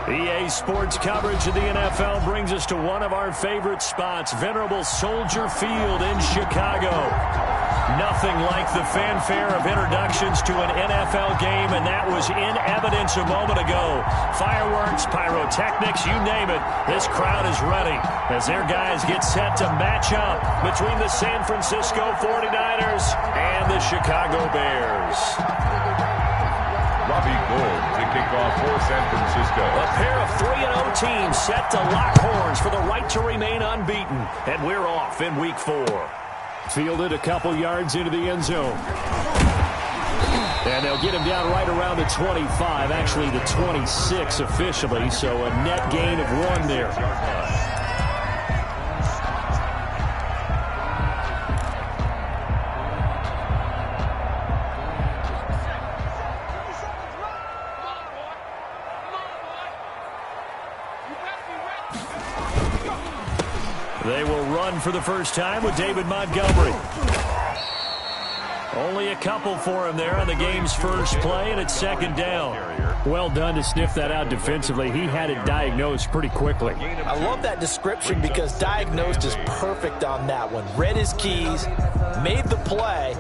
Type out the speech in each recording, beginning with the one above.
EA Sports coverage of the NFL brings us to one of our favorite spots, venerable Soldier Field in Chicago. Nothing like the fanfare of introductions to an NFL game, and that was in evidence a moment ago. Fireworks, pyrotechnics, you name it, this crowd is ready as their guys get set to match up between the San Francisco 49ers and the Chicago Bears. Robbie Gould to kick off for San Francisco. A pair of 3-0 teams set to lock horns for the right to remain unbeaten. And we're off in week 4. Fielded a couple yards into the end zone. And they'll get him down right around the 25, actually the 26 officially, so a net gain of 1 there. They will run for the first time with David Montgomery. Only a couple for him there on the game's first play, and it's second down. Well done to sniff that out defensively. He had it diagnosed pretty quickly. I love that description because diagnosed is perfect on that one. Read his keys, made the play.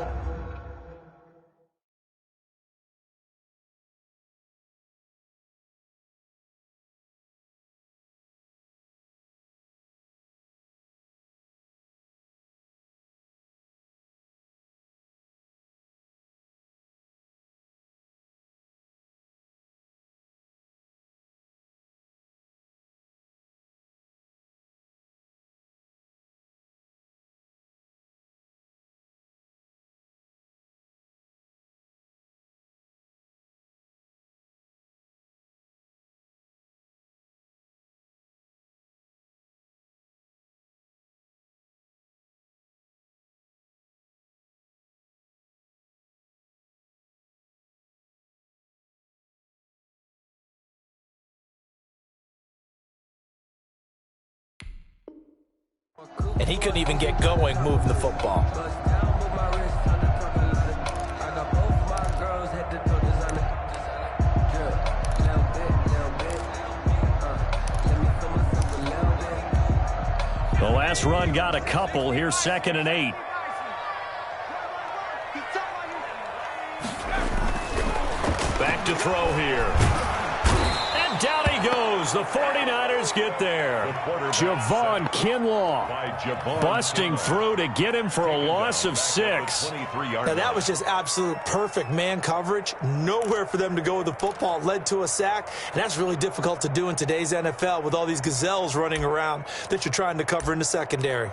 And he couldn't even get going moving the football. The last run got a couple. Here's 2nd and 8. Back to throw here. And down he goes. The 49ers get there. Javon Kinlaw busting through to get him for a loss of 6. Now that was just absolute perfect man coverage. Nowhere for them to go with the football. It led to a sack, and that's really difficult to do in today's NFL with all these gazelles running around that you're trying to cover in the secondary.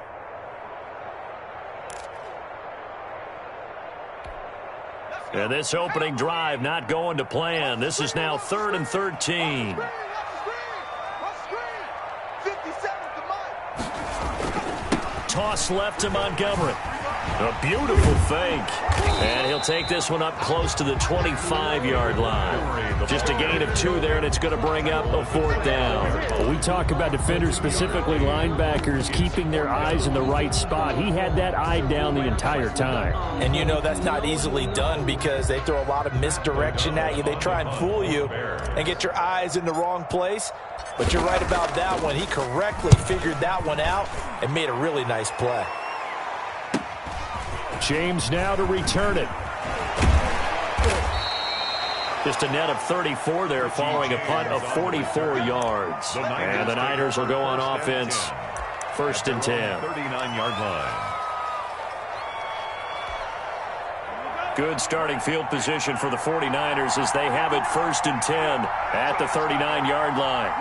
And this opening drive not going to plan. This is now 3rd and 13. Toss left to Montgomery. A beautiful fake. And he'll take this one up close to the 25-yard line. Just a gain of 2 there, and it's going to bring up a 4th down. Well, we talk about defenders, specifically linebackers, keeping their eyes in the right spot. He had that eye down the entire time. And you know that's not easily done because they throw a lot of misdirection at you. They try and fool you and get your eyes in the wrong place. But you're right about that one. He correctly figured that one out and made a really nice play. James now to return it. Just a net of 34 there following a punt of 44 yards. And the Niners will go on offense. 1st and 10. 39-yard line. Good starting field position for the 49ers as they have it 1st and 10 at the 39-yard line.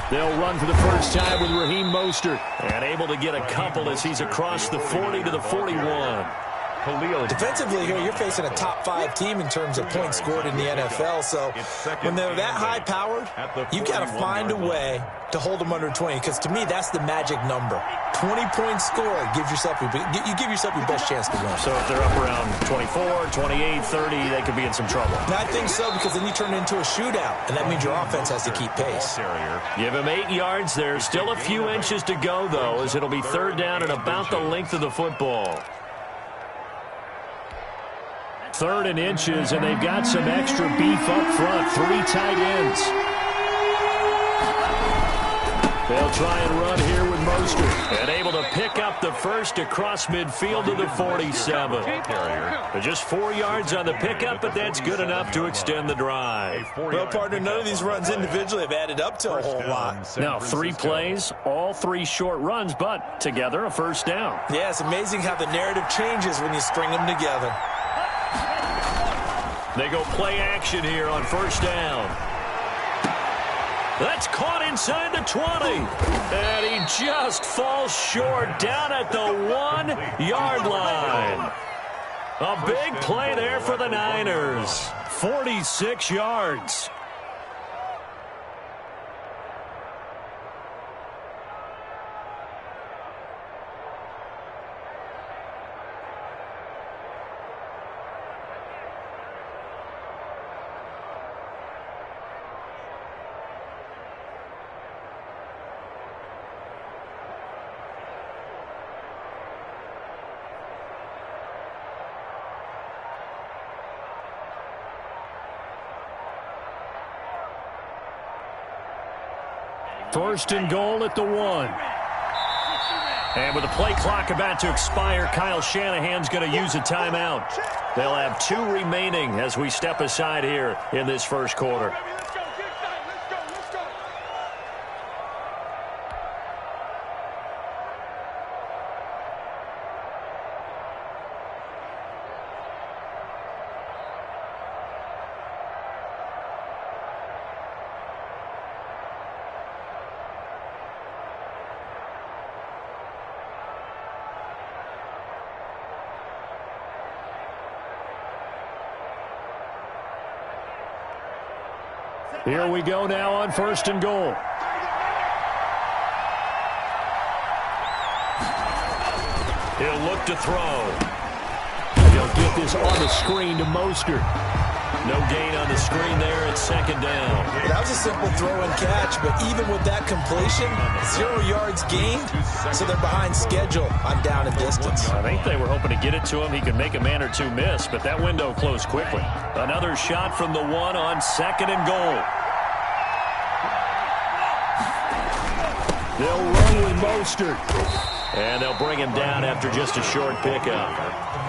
They'll run for the first time with Raheem Mostert. And able to get a couple as he's across the 40 to the 41. Defensively here, you're facing a top 5 team in terms of points scored in the NFL. So when they're that high-powered, you've got to find a way to hold them under 20. Because to me, that's the magic number. 20 points scored gives yourself you give yourself your best chance to win. So if they're up around 24, 28, 30, they could be in some trouble. And I think so because then you turn it into a shootout, and that means your offense has to keep pace. Give him 8 yards there. Still a few inches to go, though, as it'll be 3rd down and about the length of the football. 3rd and inches, and they've got some extra beef up front. 3 tight ends. They'll try and run here with Mostert. And able to pick up the first across midfield to the 47. They're just 4 yards on the pickup, but that's good enough to extend the drive. Well, partner, none of these runs individually have added up to a whole lot. Now, 3 plays, all 3 short runs, but together a first down. Yeah, it's amazing how the narrative changes when you string them together. They go play action here on first down. That's caught inside the 20. And he just falls short down at the 1-yard line. A big play there for the Niners. 46 yards. First and goal at the 1. And with the play clock about to expire, Kyle Shanahan's going to use a timeout. They'll have 2 remaining as we step aside here in this first quarter. Here we go now on first and goal. He'll look to throw. They'll get this on the screen to Mostert. No gain on the screen there. It's second down. That was a simple throw and catch, but even with that completion, 0 yards gained, so they're behind schedule on down and distance. I think they were hoping to get it to him. He could make a man or 2 miss, but that window closed quickly. Another shot from the 1 on second and goal. They'll run with Mostert. And they'll bring him down after just a short pickup.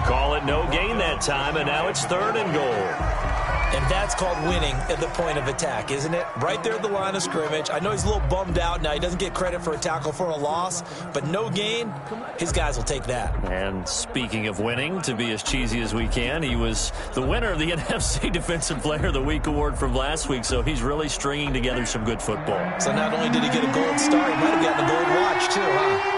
Call it no gain that time, and now it's 3rd and goal. And that's called winning at the point of attack, isn't it? Right there at the line of scrimmage. I know he's a little bummed out now. He doesn't get credit for a tackle for a loss, but no gain, his guys will take that. And speaking of winning, to be as cheesy as we can, he was the winner of the NFC Defensive Player of the Week award from last week, so he's really stringing together some good football. So not only did he get a gold star, he might have gotten a gold watch too, huh?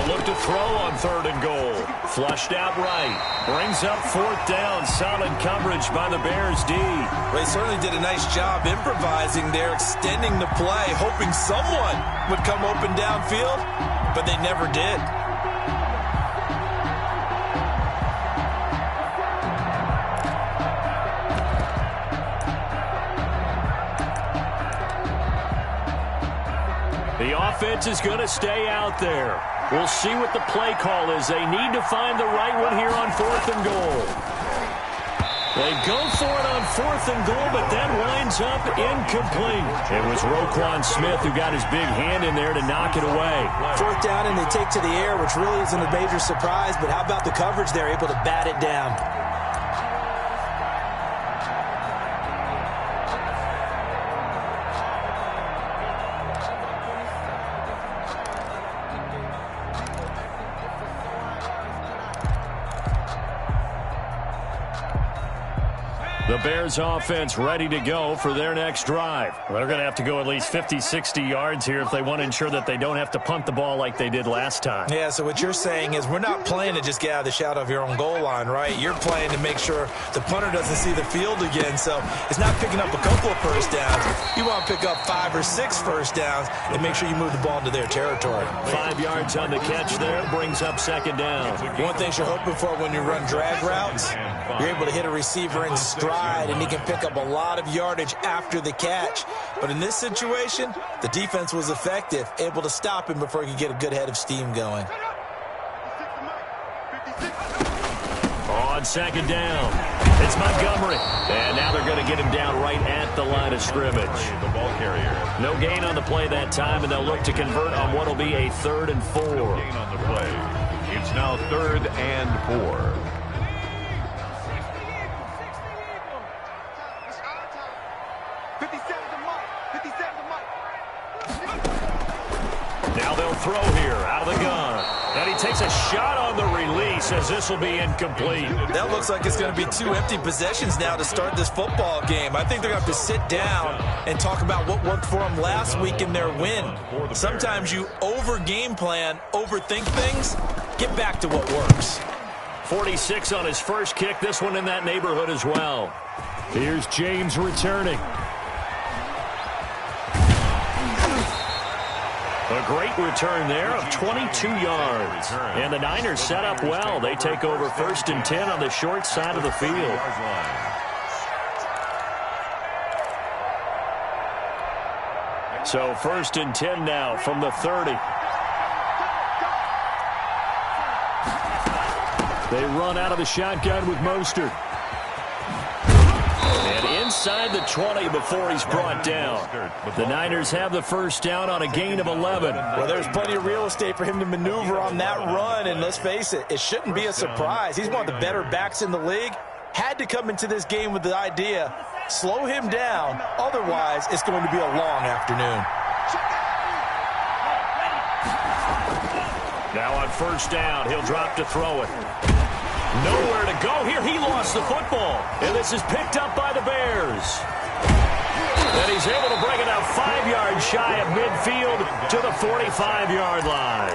Look to throw on 3rd and goal. Flushed out right. Brings up 4th down. Solid coverage by the Bears D. Well, he certainly did a nice job improvising there, extending the play, hoping someone would come open downfield, but they never did. The offense is going to stay out there. We'll see what the play call is. They need to find the right one here on 4th and goal. They go for it on 4th and goal, but that winds up incomplete. It was Roquan Smith who got his big hand in there to knock it away. 4th down, and they take to the air, which really isn't a major surprise, but how about the coverage there, able to bat it down? The Bears offense ready to go for their next drive. They're going to have to go at least 50, 60 yards here if they want to ensure that they don't have to punt the ball like they did last time. Yeah, so what you're saying is we're not playing to just get out of the shadow of your own goal line, right? You're playing to make sure the punter doesn't see the field again. So it's not picking up a couple of first downs. You want to pick up 5 or 6 first downs and make sure you move the ball into their territory. 5 yards on the catch there, brings up second down. One thing you're hoping for when you run drag routes, you're able to hit a receiver in stride, and he can pick up a lot of yardage after the catch. But in this situation, the defense was effective, able to stop him before he could get a good head of steam going. on second down. It's Montgomery. And now they're going to get him down right at the line of scrimmage. The ball carrier. No gain on the play that time, and they'll look to convert on what will be a 3rd and 4. No gain on the play. It's now 3rd and 4. Now they'll throw here out of the gun. And he takes a shot on the release as this will be incomplete. That looks like it's going to be 2 empty possessions now to start this football game. I think they're going to have to sit down and talk about what worked for them last week in their win. Sometimes you over-game plan, overthink things. Get back to what works. 46 on his first kick. This one in that neighborhood as well. Here's James returning. A great return there of 22 yards. And the Niners set up well. They take over 1st and 10 on the short side of the field. So 1st and 10 now from the 30. They run out of the shotgun with Mostert. And inside the 20 before he's brought down. The Niners have the first down on a gain of 11. Well, there's plenty of real estate for him to maneuver on that run, and let's face it, it shouldn't be a surprise. He's one of the better backs in the league. Had to come into this game with the idea, slow him down, otherwise it's going to be a long afternoon. Now on first down, he'll drop to throw it. Nowhere to go here. He lost the football. And this is picked up by the Bears. And he's able to bring it out 5 yards shy of midfield to the 45-yard line.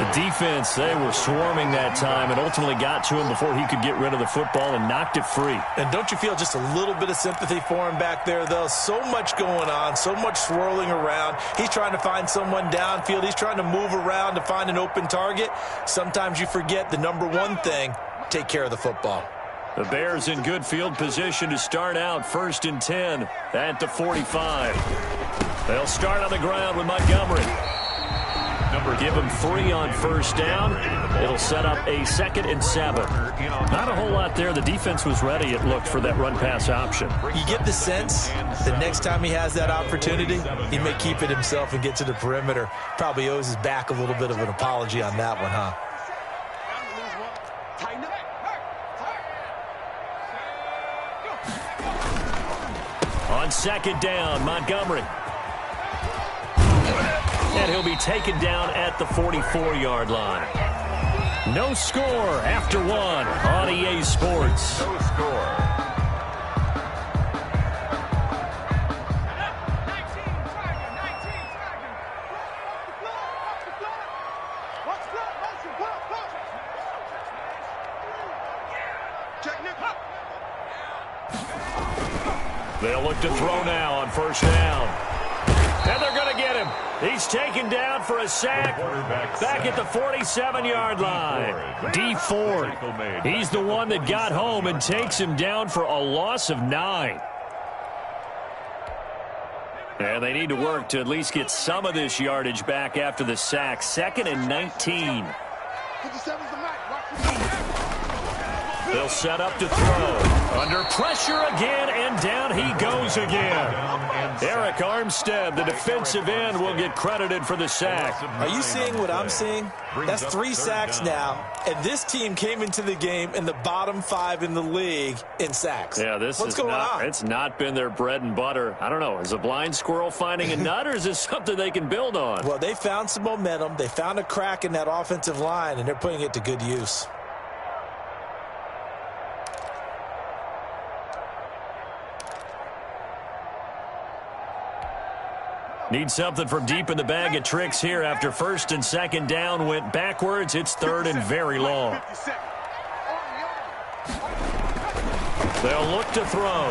The defense, they were swarming that time and ultimately got to him before he could get rid of the football and knocked it free. And don't you feel just a little bit of sympathy for him back there, though? So much going on, so much swirling around. He's trying to find someone downfield. He's trying to move around to find an open target. Sometimes you forget the number one thing, take care of the football. The Bears in good field position to start out 1st and 10 at the 45. They'll start on the ground with Montgomery. Give him 3 on first down. It'll set up a 2nd and 7. Not a whole lot there. The defense was ready, it looked, for that run-pass option. You get the sense the next time he has that opportunity, he may keep it himself and get to the perimeter. Probably owes his back a little bit of an apology on that one, huh? On second down, Montgomery. And he'll be taken down at the 44-yard line. No score after 1 on EA Sports. No score. They'll look to throw now on first down. And they're going to get him. He's taken down for a sack back at the 47-yard line. D. Ford, he's the one that got home and takes him down for a loss of 9. And they need to work to at least get some of this yardage back after the sack. 2nd and 19. They'll set up to throw. Under pressure again, and down he goes again. Eric Armstead, the defensive end, will get credited for the sack. Are you seeing what I'm seeing? That's 3 sacks now, and this team came into the game in the bottom 5 in the league in sacks. Yeah, what's going on? It's not been their bread and butter. I don't know. Is a blind squirrel finding a nut, or is this something they can build on? Well, they found some momentum. They found a crack in that offensive line, and they're putting it to good use. Need something from deep in the bag of tricks here after 1st and 2nd down went backwards. It's 3rd and very long. They'll look to throw.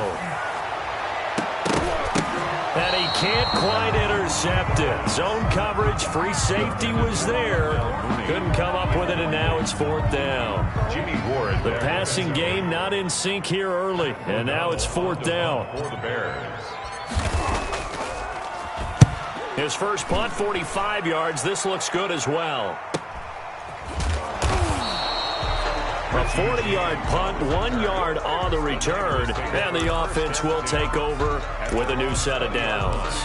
And he can't quite intercept it. Zone coverage, free safety was there. Couldn't come up with it, and now it's 4th down. Jimmy Ward. The passing game not in sync here early, and now it's 4th down. For the Bears. His first punt, 45 yards. This looks good as well. A 40-yard punt, 1 yard on the return, and the offense will take over with a new set of downs.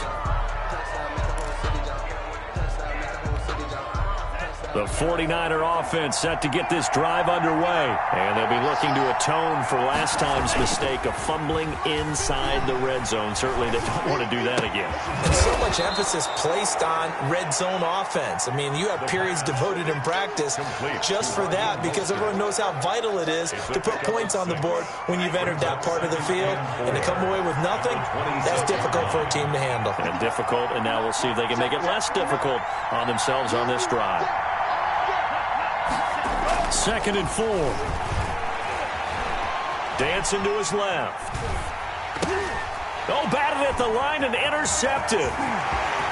The 49er offense set to get this drive underway. And they'll be looking to atone for last time's mistake of fumbling inside the red zone. Certainly they don't want to do that again. And so much emphasis placed on red zone offense. I mean, you have periods devoted in practice just for that because everyone knows how vital it is to put points on the board when you've entered that part of the field. And to come away with nothing, that's difficult for a team to handle. And difficult, and now we'll see if they can make it less difficult on themselves on this drive. 2nd and 4. Dancing to his left. Oh, batted at the line and intercepted.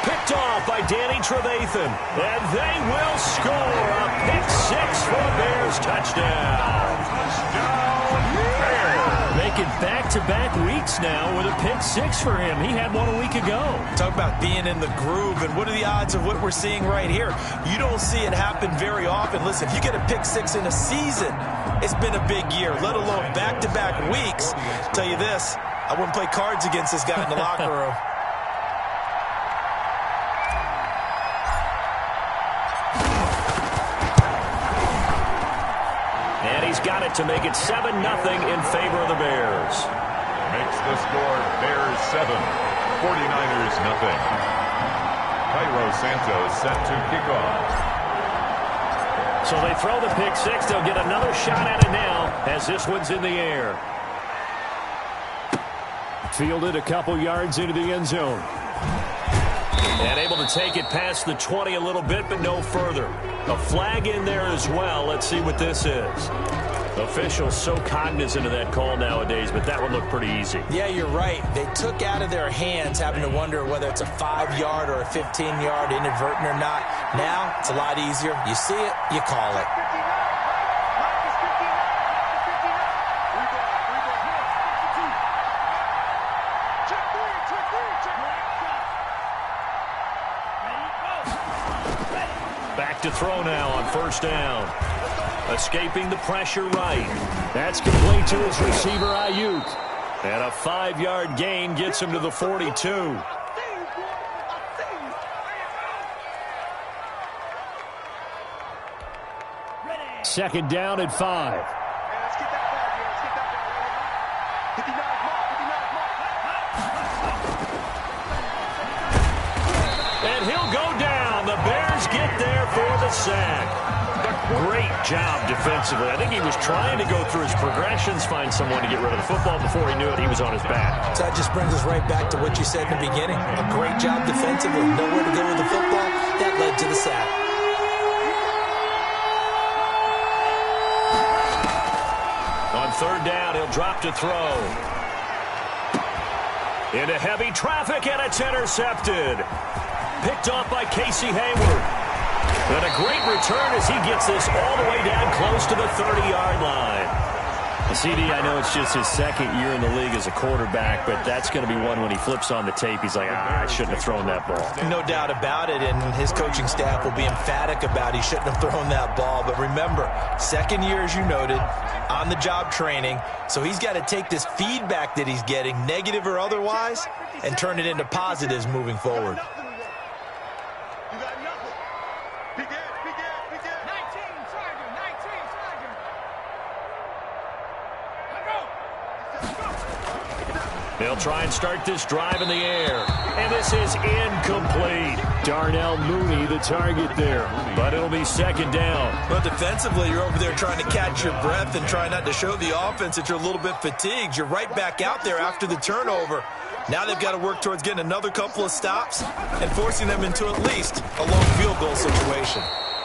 Picked off by Danny Trevathan. And they will score a pick-6 for a Bears touchdown. Making back-to-back weeks now with a pick-6 for him. He had one a week ago. Talk about being in the groove, and what are the odds of what we're seeing right here? You don't see it happen very often. Listen, if you get a pick-6 in a season, it's been a big year, let alone back-to-back weeks. I'll tell you this, I wouldn't play cards against this guy in the locker room. And he's got it to make it 7-0 in favor of the Bears. Makes the score Bears 7, 49ers nothing. Cairo Santos set to kick off. So they throw the pick-6. They'll get another shot at it now as this one's in the air. Fielded a couple yards into the end zone. And able to take it past the 20 a little bit, but no further. A flag in there as well. Let's see what this is. Officials so cognizant of that call nowadays, but that one looked pretty easy. Yeah, you're right. They took out of their hands having to wonder whether it's a 5-yard or a 15-yard inadvertent or not. Now, it's a lot easier. You see it, you call it. Back to throw now on 1st down. Escaping the pressure right. That's complete to his receiver, Ayuk. And a 5-yard gain gets him to the 42. 2nd down and 5. And he'll go down. The Bears get there for the sack. Great job defensively. I think he was trying to go through his progressions, find someone to get rid of the football. Before he knew it, he was on his back. So that just brings us right back to what you said in the beginning. A great job defensively. Nowhere to go with the football. That led to the sack. On 3rd down, he'll drop to throw. Into heavy traffic, and it's intercepted. Picked off by Casey Hayward. And a great return as he gets this all the way down close to the 30-yard line. CD, I know it's just his 2nd year in the league as a quarterback, but that's going to be one when he flips on the tape. He's like, I shouldn't have thrown that ball. No doubt about it, and his coaching staff will be emphatic about he shouldn't have thrown that ball. But remember, 2nd year, as you noted, on-the-job training, so he's got to take this feedback that he's getting, negative or otherwise, and turn it into positives moving forward. They'll try and start this drive in the air. And this is incomplete. Darnell Mooney, the target there. But it'll be 2nd down. Well, defensively, you're over there trying to catch your breath and try not to show the offense that you're a little bit fatigued. You're right back out there after the turnover. Now they've got to work towards getting another couple of stops and forcing them into at least a long field goal situation.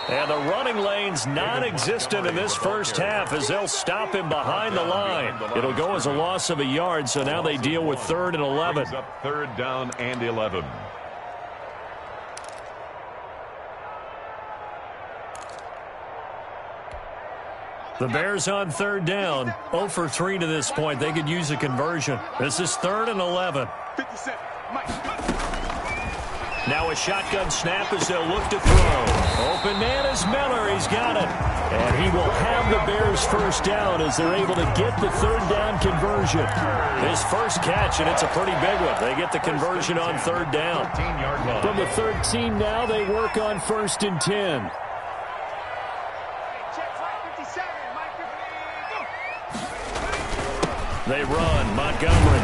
And the running lane's non-existent in this first half as they'll stop him behind the line. It'll go as a loss of a yard, so now they deal with 3rd and 11. 3rd down and 11. The Bears on 3rd down. 0 for 3 to this point. They could use a conversion. This is 3rd and 11. Now a shotgun snap as they'll look to throw. Open man is Miller. He's got it. And he will have the Bears first down as they're able to get the third down conversion. His first catch, and it's a pretty big one. They get the conversion on third down. From the 13 now, they work on 1st and 10. They run. Montgomery.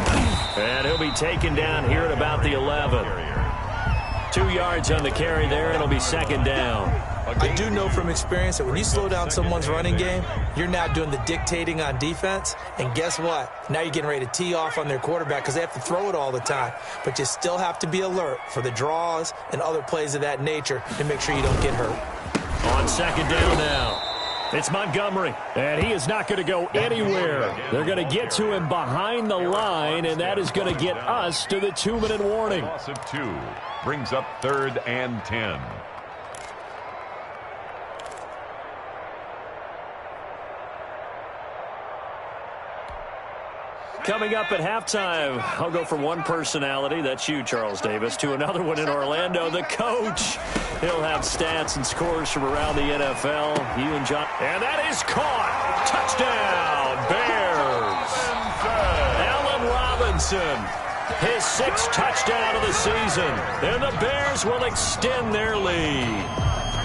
And he'll be taken down here at about the 11. 2 yards on the carry there. It'll be 2nd down. I do know from experience that when you slow down someone's running game, you're now doing the dictating on defense. And guess what? Now you're getting ready to tee off on their quarterback because they have to throw it all the time. But you still have to be alert for the draws and other plays of that nature to make sure you don't get hurt. On 2nd down now. It's Montgomery. And he is not going to go anywhere. They're going to get to him behind the line, and that is going to get us to the 2-minute warning. Loss of 2 brings up 3rd and 10. Coming up at halftime, I'll go from one personality, that's you, Charles Davis, to another one in Orlando, the coach. He'll have stats and scores from around the NFL. You and John. And that is caught. Touchdown, Bears. Allen Robinson, his 6th touchdown of the season. And the Bears will extend their lead.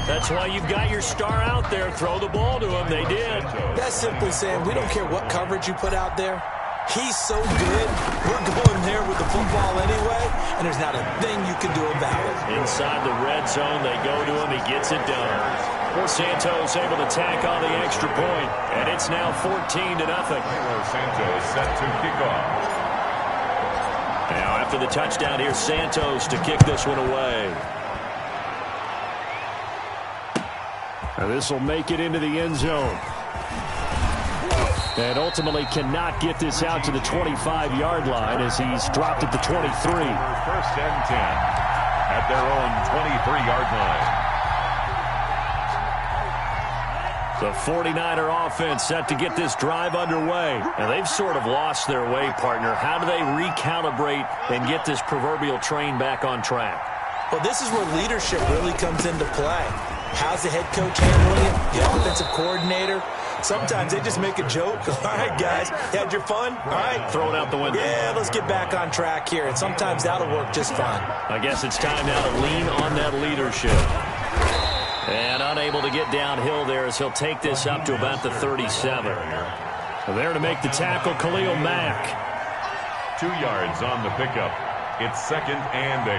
That's why you've got your star out there. Throw the ball to him. They did. That's simply saying we don't care what coverage you put out there. He's so good, we're going there with the football anyway, and there's not a thing you can do about it. Inside the red zone, they go to him. He gets it done. Santos able to tack on the extra point, and it's now 14-0. Santos set to kick off. Now after the touchdown, here's Santos to kick this one away. Now this will make it into the end zone. And ultimately cannot get this out to the 25-yard line as he's dropped at the 23. 1st and 10 at their own 23-yard line. The 49er offense set to get this drive underway. And they've sort of lost their way, partner. How do they recalibrate and get this proverbial train back on track? Well, this is where leadership really comes into play. How's the head coach handling it? The offensive coordinator? Sometimes they just make a joke. All right, guys, you had your fun? All right. Throw it out the window. Yeah, let's get back on track here. And sometimes that'll work just fine. I guess it's time now to lean on that leadership. And unable to get downhill there as he'll take this up to about the 37. There to make the tackle, Khalil Mack. 2 yards on the pickup. It's 2nd and 8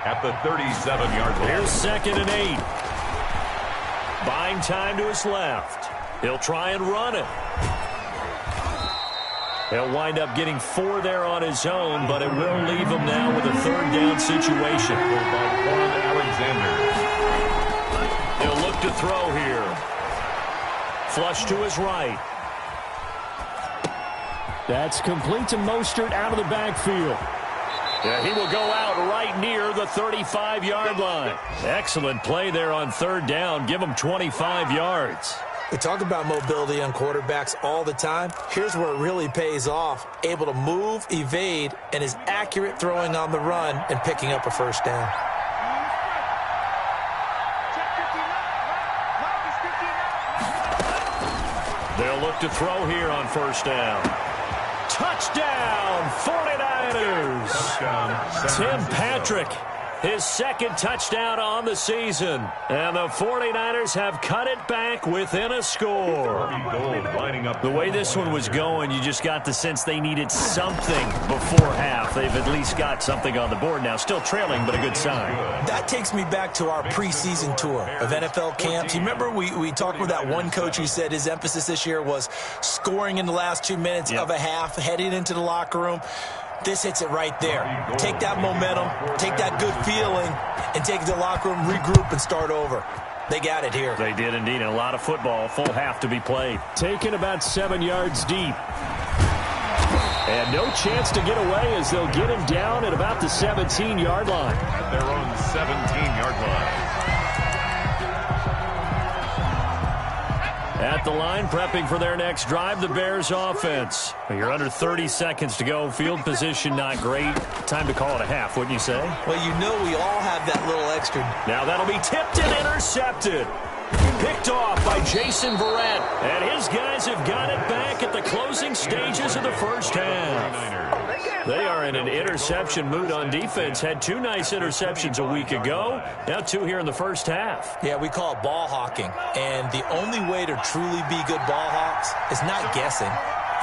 at the 37-yard line. Here's 2nd and 8. Buying time to his left. He'll try and run it. He'll wind up getting 4 there on his own, but it will leave him now with a 3rd down situation. Alexander. He'll look to throw here. Flush to his right. That's complete to Mostert out of the backfield. Yeah, he will go out right near the 35-yard line. Excellent play there on 3rd down. Give him 25 yards. We talk about mobility on quarterbacks all the time. Here's where it really pays off. Able to move, evade, and is accurate throwing on the run and picking up a 1st down. They'll look to throw here on 1st down. Touchdown, 49ers. Tim Patrick, his 2nd touchdown on the season. And the 49ers have cut it back within a score. The way this one was going, you just got the sense they needed something before half. They've at least got something on the board now. Still trailing, but a good sign. That takes me back to our preseason tour of NFL camps. You remember we talked with that one coach who said his emphasis this year was scoring in the last 2 minutes of a half, heading into the locker room. This hits it right there. Take that momentum, take that good feeling, and take it to the locker room, regroup, and start over. They got it here. They did indeed. And a lot of football, full half to be played. Taken about 7 yards deep. And no chance to get away as they'll get him down at about the 17-yard line. At their own 17-yard line. At the line, prepping for their next drive, the Bears offense. You're under 30 seconds to go. Field position not great. Time to call it a half, wouldn't you say? Well, you know we all have that little extra. Now that'll be tipped and intercepted. Picked off by Jason Verrett. And his guys have got it back at the closing stages of the first half. They are in an interception mood on defense. Had 2 nice interceptions a week ago. Now 2 here in the first half. Yeah, we call it ball hawking. And the only way to truly be good ball hawks is not guessing.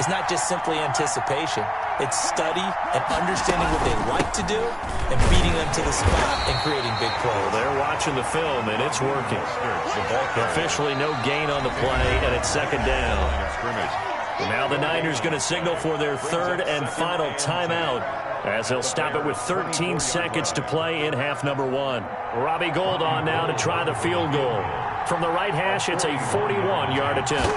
It's not just simply anticipation. It's study and understanding what they like to do and beating them to the spot and creating big plays. Well, they're watching the film, and it's working. Officially no gain on the play, and it's second down. Now the Niners going to signal for their 3rd and final timeout as they'll stop it with 13 seconds to play in half number 1. Robbie Gould on now to try the field goal. From the right hash, it's a 41-yard attempt.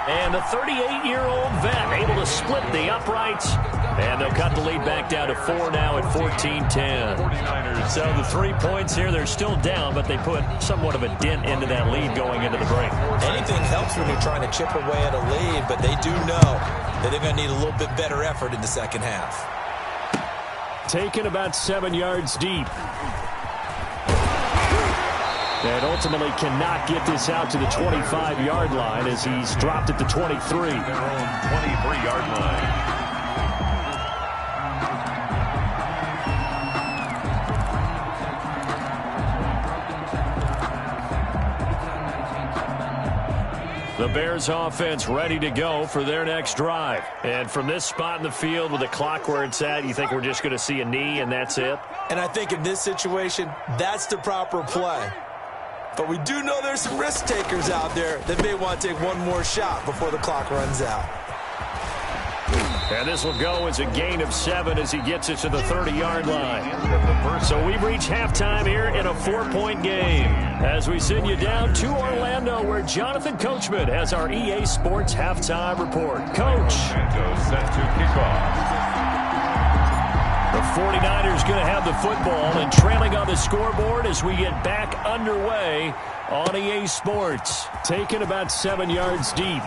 And the 38-year-old vet able to split the uprights. And they'll cut the lead back down to 4 now at 14-10. So the 3 points here, they're still down, but they put somewhat of a dent into that lead going into the break. Anything helps when you're trying to chip away at a lead, but they do know that they're going to need a little bit better effort in the second half. Taken about 7 yards deep. And ultimately cannot get this out to the 25-yard line as he's dropped at the 23. Their own 23-yard line. The Bears offense ready to go for their next drive. And from this spot in the field with the clock where it's at, you think we're just going to see a knee and that's it? And I think in this situation, that's the proper play. But we do know there's some risk takers out there that may want to take one more shot before the clock runs out. And this will go as a gain of 7 as he gets it to the 30-yard line. So we've reached halftime here in a 4-point game. As we send you down to Orlando, where Jonathan Coachman has our EA Sports halftime report. Coach. Set to kick off. The 49ers going to have the football and trailing on the scoreboard as we get back underway on EA Sports. Taken about 7 yards deep.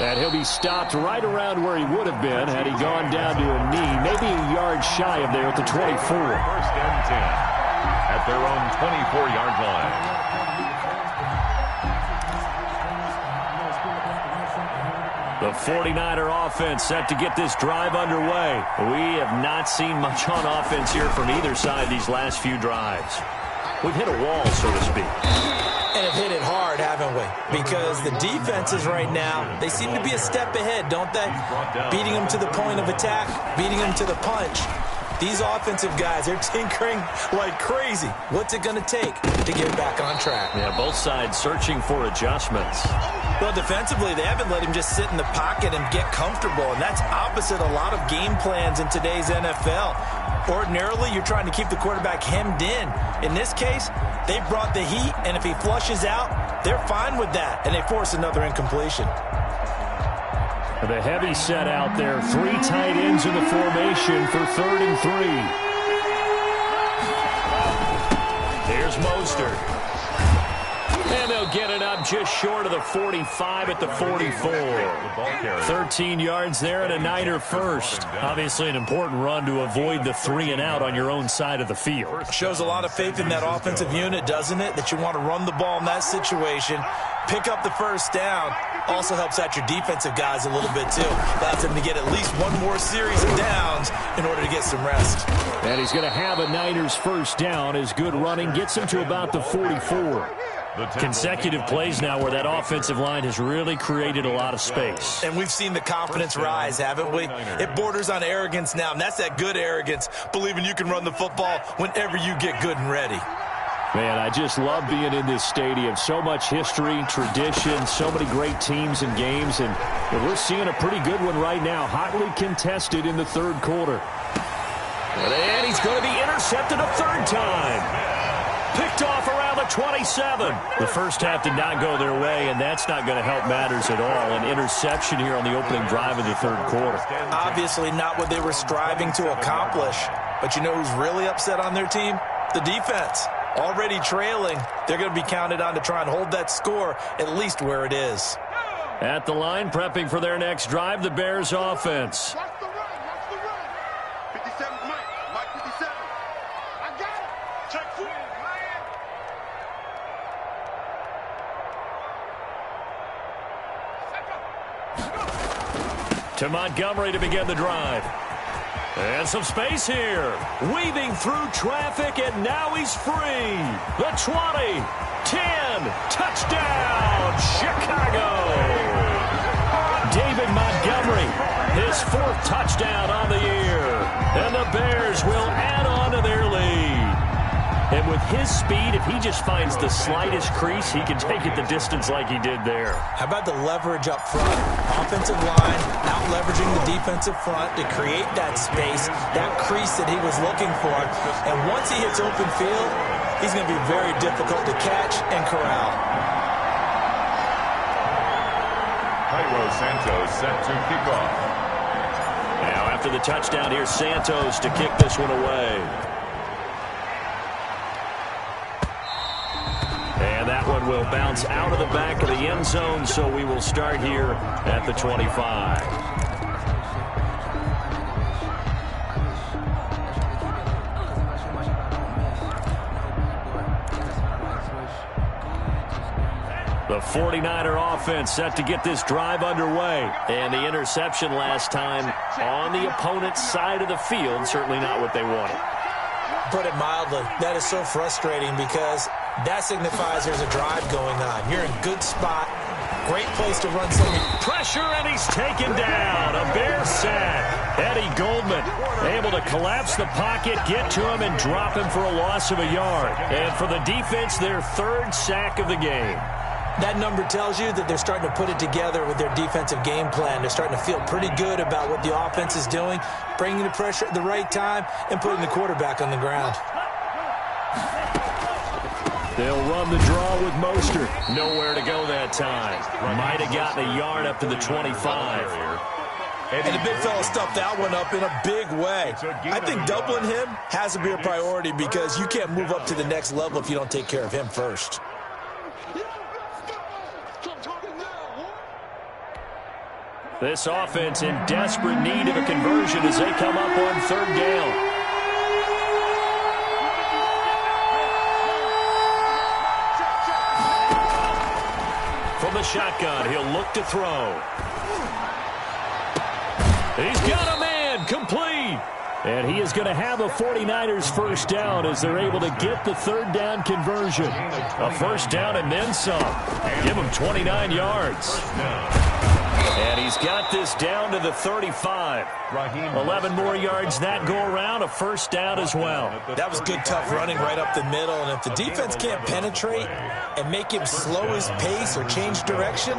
And he'll be stopped right around where he would have been had he gone down to a knee, maybe a yard shy of there at the 24. First and 10 at their own 24-yard line. The 49er offense set to get this drive underway. We have not seen much on offense here from either side these last few drives. We've hit a wall, so to speak. And have hit it hard, haven't we? Because the defenses right now, they seem to be a step ahead, don't they? Beating them to the point of attack, beating them to the punch. These offensive guys, they're tinkering like crazy. What's it going to take to get back on track? Yeah, both sides searching for adjustments. Well, defensively, they haven't let him just sit in the pocket and get comfortable, and that's opposite a lot of game plans in today's NFL. Ordinarily, you're trying to keep the quarterback hemmed in. In this case, they brought the heat, and if he flushes out, they're fine with that, and they force another incompletion. The heavy set out there. 3 tight ends in the formation for 3rd and 3. Here's Mostert. And they'll get it up just short of the 45 at the 44. 13 yards there and a Niner first. Obviously an important run to avoid the 3 and out on your own side of the field. Shows a lot of faith in that offensive unit, doesn't it? That you want to run the ball in that situation. Pick up the first down. Also helps out your defensive guys a little bit, too. Allows them to get at least one more series of downs in order to get some rest. And he's going to have a Niners first down as good running gets him to about the 44. Consecutive plays now where that offensive line has really created a lot of space. And we've seen the confidence rise, haven't we? It borders on arrogance now, and that's that good arrogance, believing you can run the football whenever you get good and ready. Man, I just love being in this stadium. So much history, tradition, so many great teams and games, and we're seeing a pretty good one right now, hotly contested in the 3rd quarter. And he's going to be intercepted a 3rd time. Picked off around the 27. The first half did not go their way, and that's not going to help matters at all. An interception here on the opening drive of the 3rd quarter. Obviously not what they were striving to accomplish. But you know who's really upset on their team? The defense. Already trailing, they're going to be counted on to try and hold that score at least where it is. At the line, prepping for their next drive, the Bears offense. Watch the run. 57, Mike 57. I got it. Check foot. To Montgomery to begin the drive. And some space here. Weaving through traffic, and now he's free. The 20, 10, touchdown, Chicago. David Montgomery, his 4th touchdown on the year. And the Bears will add on to their lead. And with his speed, if he just finds the slightest crease, he can take it the distance like he did there. How about the leverage up front? Offensive line out leveraging the defensive front to create that space, that crease that he was looking for. And once he hits open field, he's going to be very difficult to catch and corral. Cairo Santos set to kick off. Now after the touchdown, here's Santos to kick this one away. And that one will bounce out of the back of the end zone, so we will start here at the 25. The 49er offense set to get this drive underway. And the interception last time on the opponent's side of the field, certainly not what they wanted. Put it mildly, that is so frustrating because that signifies there's a drive going on. You're in a good spot. Great place to run some. Pressure, and he's taken down. A Bear sack. Eddie Goldman able to collapse the pocket, get to him, and drop him for a loss of a yard. And for the defense, their 3rd sack of the game. That number tells you that they're starting to put it together with their defensive game plan. They're starting to feel pretty good about what the offense is doing, bringing the pressure at the right time, and putting the quarterback on the ground. They'll run the draw with Mostert. Nowhere to go that time. Might have gotten a yard up to the 25. And the big fella stuffed that one up in a big way. I think doubling him has to be a priority because you can't move up to the next level if you don't take care of him first. This offense in desperate need of a conversion as they come up on 3rd down. From the shotgun, he'll look to throw. He's got a man, complete. And he is going to have a 49ers first down as they're able to get the 3rd down conversion. A first down and then some. Give him 29 yards. And he's got this down to the 35. 11 more yards that go around, a first down as well. That was good, tough running right up the middle. And if the defense can't penetrate and make him slow his pace or change direction,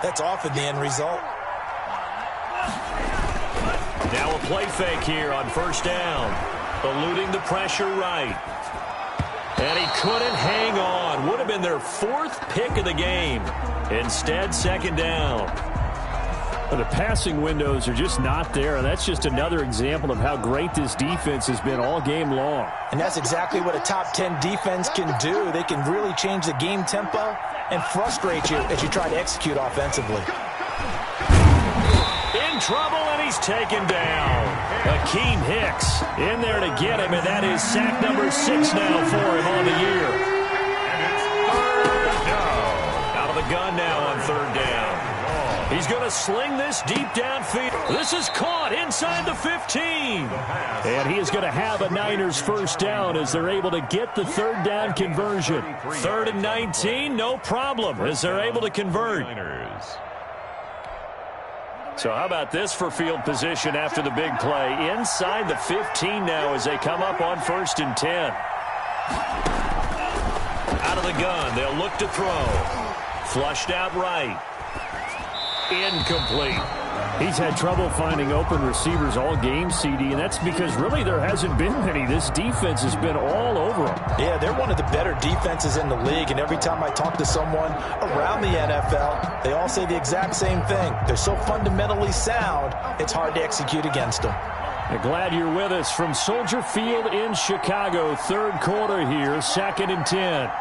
that's often the end result. Now a play fake here on first down. Eluding the pressure right. And he couldn't hang on. Would have been their 4th pick of the game. Instead, 2nd down. The passing windows are just not there, and that's just another example of how great this defense has been all game long. And that's exactly what a top 10 defense can do. They can really change the game tempo and frustrate you as you try to execute offensively. In trouble, and he's taken down. Akeem Hicks in there to get him, and that is sack number 6 now for him on the year. And it's 3rd down. Out of the gun now on 3rd down. He's going to sling this deep downfield. This is caught inside the 15. And he is going to have a Niners first down as they're able to get the 3rd down conversion. 3rd and 19, no problem as they're able to convert. So how about this for field position after the big play? Inside the 15 now as they come up on 1st and 10. Out of the gun, they'll look to throw. Flushed out right. Incomplete. He's had trouble finding open receivers all game, CD, and that's because really there hasn't been many. This defense has been all over them. Yeah, they're one of the better defenses in the league, and every time I talk to someone around the NFL, they all say the exact same thing. They're so fundamentally sound, it's hard to execute against them. Glad you're with us from Soldier Field in Chicago. Third quarter here, 2nd and 10.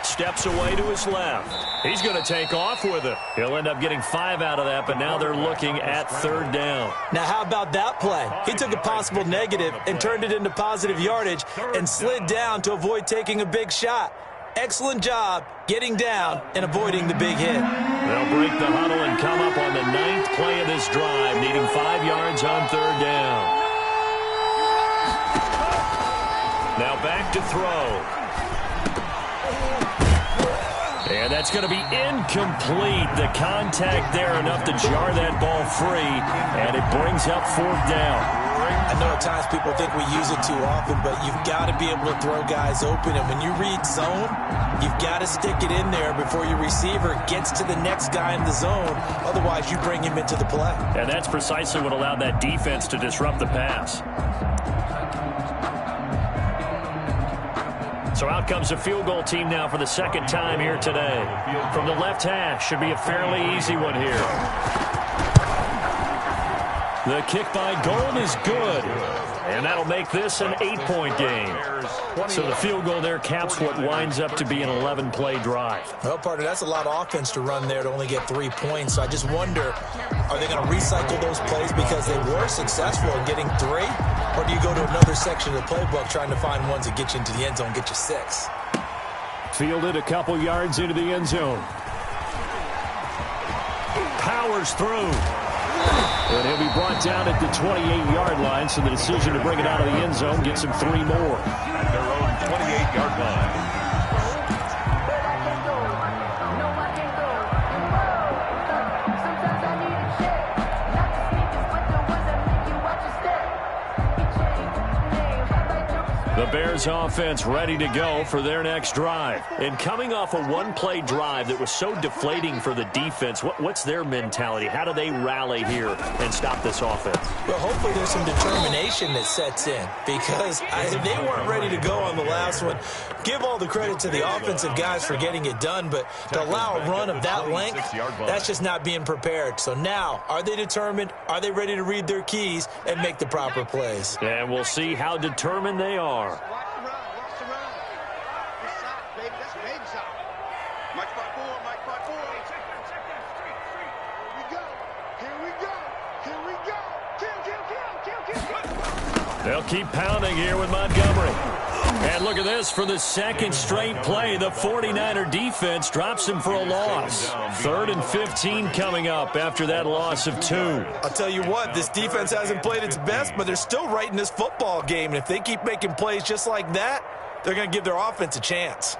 Steps away to his left. He's going to take off with it. He'll end up getting 5 out of that, but now they're looking at 3rd down. Now, how about that play? He took a possible negative and turned it into positive yardage and slid down to avoid taking a big shot. Excellent job getting down and avoiding the big hit. They'll break the huddle and come up on the 9th play of this drive, needing 5 yards on 3rd down. Now back to throw. And that's going to be incomplete. The contact there enough to jar that ball free, and it brings up 4th down. I know at times people think we use it too often, but you've got to be able to throw guys open. And when you read zone, you've got to stick it in there before your receiver gets to the next guy in the zone. Otherwise, you bring him into the play. And that's precisely what allowed that defense to disrupt the pass. So out comes the field goal team now for the 2nd time here today. From the left hash, should be a fairly easy one here. The kick by Gold is good. And that'll make this an 8-point game. So the field goal there caps what winds up to be an 11-play drive. Well, partner, that's a lot of offense to run there to only get 3 points. So I just wonder, are they going to recycle those plays because they were successful in getting 3? Or do you go to another section of the playbook trying to find ones that get you into the end zone, get you 6? Fielded a couple yards into the end zone. Powers through. And he'll be brought down at the 28-yard line, so the decision to bring it out of the end zone gets him 3 more. At their own 28-yard line. The Bears offense ready to go for their next drive. And coming off a one-play drive that was so deflating for the defense, what's their mentality? How do they rally here and stop this offense? Well, hopefully there's some determination that sets in because they weren't ready to go on the last one. Give all the credit to the offensive guys for getting it done, but to allow a run of that length, that's just not being prepared. So now, are they determined? Are they ready to read their keys and make the proper plays? And we'll see how determined they are. Watch the run. Watch the run. This side, baby. That's a baby side. Mike 5-4. Mike 5-4. Check that. Street. Here we go. Here we go. Kill. They'll keep pounding here with Montgomery. And look at this. For the second straight play, the 49er defense drops him for a loss. 3rd and 15 coming up after that loss of 2. I'll tell you what, this defense hasn't played its best, but they're still right in this football game. And if they keep making plays just like that, they're going to give their offense a chance.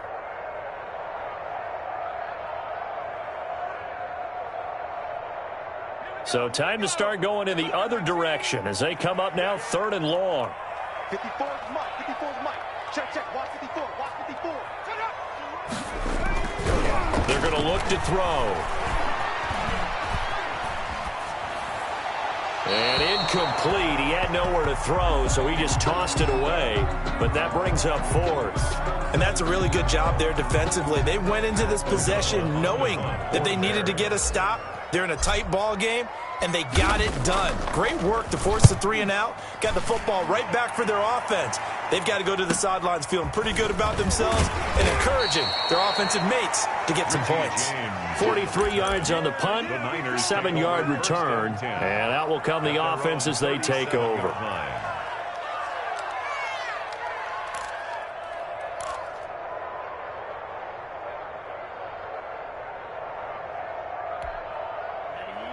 So time to start going in the other direction as they come up now 3rd and long. 54's Mike. 54's Mike. Check. Watch 54. Watch 54. They're going to look to throw. And incomplete. He had nowhere to throw, so he just tossed it away. But that brings up 4th. And that's a really good job there defensively. They went into this possession knowing that they needed to get a stop. They're in a tight ball game, and they got it done. Great work to force the 3 and out. Got the football right back for their offense. They've got to go to the sidelines feeling pretty good about themselves and encouraging their offensive mates to get some points. 43 yards on the punt, 7-yard return, and out will come the offense as they take over.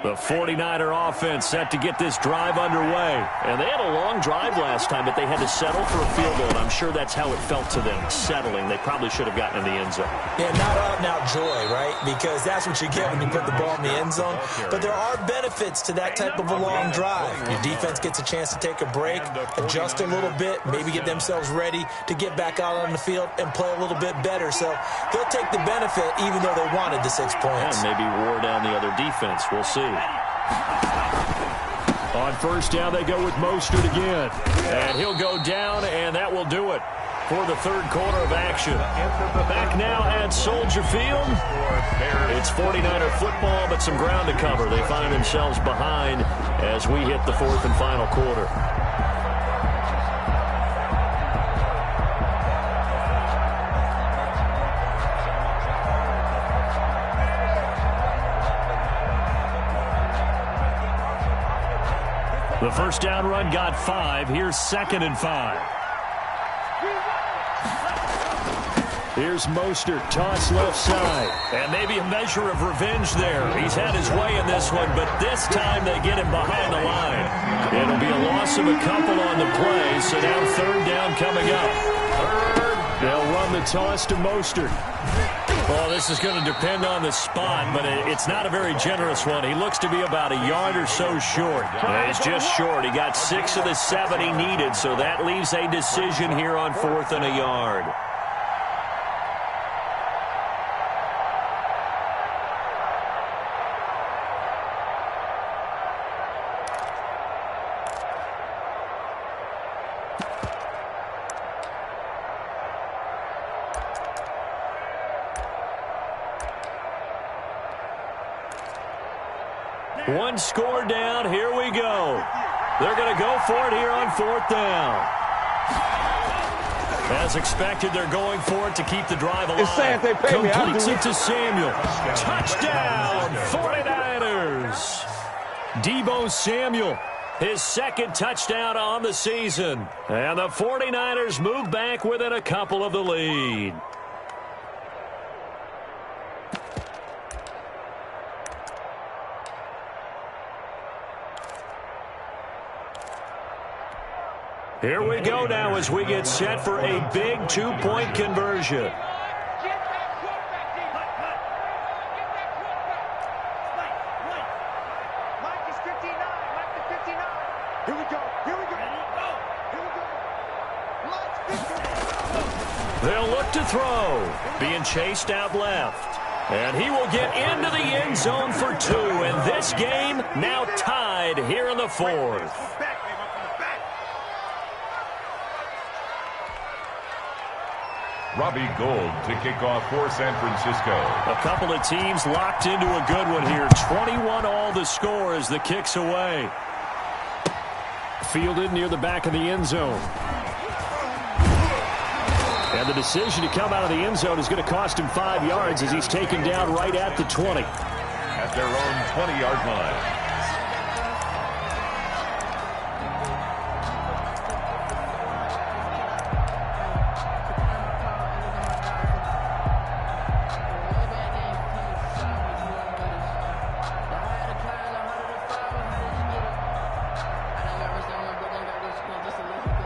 The 49er offense set to get this drive underway. And they had a long drive last time, but they had to settle for a field goal. And I'm sure that's how it felt to them, settling. They probably should have gotten in the end zone. Yeah, not out-and-out joy, right? Because that's what you get when you put the ball in the end zone. But there are benefits to that type of a long drive. Your defense gets a chance to take a break, adjust a little bit, maybe get themselves ready to get back out on the field and play a little bit better. So they'll take the benefit even though they wanted the 6 points. And maybe wore down the other defense. We'll see. On 1st down, they go with Mostert again. And he'll go down, and that will do it. for the third quarter of action. Back now at Soldier Field. It's 49er football, but some ground to cover. They find themselves behind as we hit the fourth and final quarter. The first down run got 5. Here's 2nd and 5. Here's Mostert, toss left side. And maybe a measure of revenge there. He's had his way in this one, but this time they get him behind the line. It'll be a loss of a couple on the play, so now third down coming up. They'll run the toss to Mostert. Well, this is going to depend on the spot, but it's not a very generous one. He looks to be about a yard or so short. He's just short. He got 6 of the 7 he needed, so that leaves a decision here on 4th and a yard. One score down. Here we go. They're going to go for it here on 4th down. As expected, they're going for it to keep the drive alive. Completes it to Samuel. Touchdown, 49ers. Deebo Samuel, his 2nd touchdown on the season. And the 49ers move back within a couple of the lead. Here we go now as we get set for a big 2-point conversion. They'll look to throw. Being chased out left. And he will get into the end zone for 2. And this game now tied here in the 4th. Robbie Gould to kick off for San Francisco. A couple of teams locked into a good one here. 21 all the score as the kick's away. Fielded near the back of the end zone. And the decision to come out of the end zone is going to cost him 5 yards as he's taken down right at the 20. At their own 20-yard line.